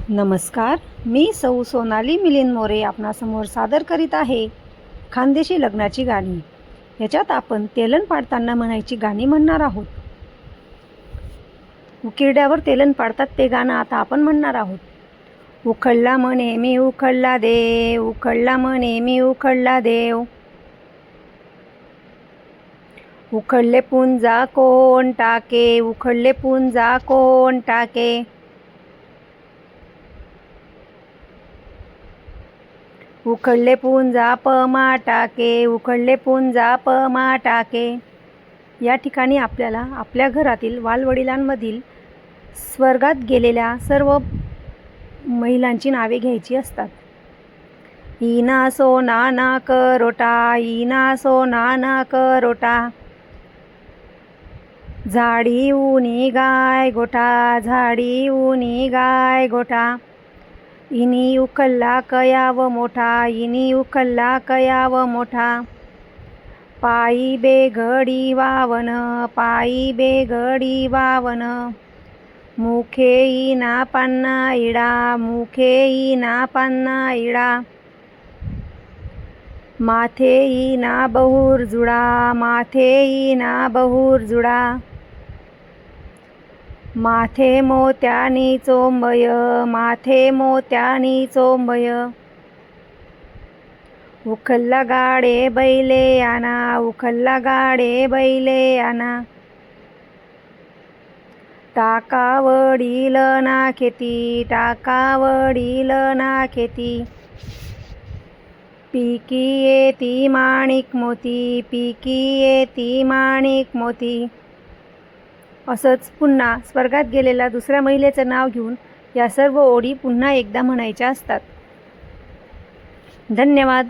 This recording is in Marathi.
नमस्कार, मी सौ सोनाली मिलिंद मोरे आपणासमोर सादर करीत आहे खानदेशी लग्नाची गाणी। याच्यात आपण तेलन पाडताना म्हणायची गाणी म्हणणार आहोत। उकिरड्यावर तेलन पाडतात ते गाणं आता आपण म्हणणार आहोत। उखळला म्हणे मी उखळला देव, उखळला म्हणे मी उखळला देव, उखळले पुंजा कोण टाके, उखळले पुंजा कोण टाके, उखळले पुंजा पमा टाके, उखळले पुंजा पमा टाके। या ठिकाणी आपल्याला आपल्या घरातील वालवडिलांमधील स्वर्गात गेलेल्या सर्व महिलांची नावे घ्यायची असतात। इना सोना ना करोटा, इना सोना ना करोटा, झाडी उनी गाय गोठा, झाडी उनी गाय गोठा, इनी उखल्ला कयाव मोठा, इनी उखल्ला कयाव मोठा, पायी बेघडी वावन, पायी बेघडी वावन, मुखे इना पन्ना इडा, मुखे इना पन्ना इडा, माथे इना बहुर जुडा, माथे इना बहुर जुडा, माथे मोत्यानी चोंबय, माथे मोत्यानी चोंबय, उखल्ला गाडे बैले आना, उखल्ला गाडे बैले आना, टाका वडील ना खेती, टाका वडील ना खेती, पिकी येती माणिक मोती, पिकी येती माणिक मोती। असंच पुन्हा स्वर्गात गेलेल्या दुसऱ्या महिलेचं नाव घेऊन या सर्व ओळी पुन्हा एकदा म्हणायच्या असतात। धन्यवाद।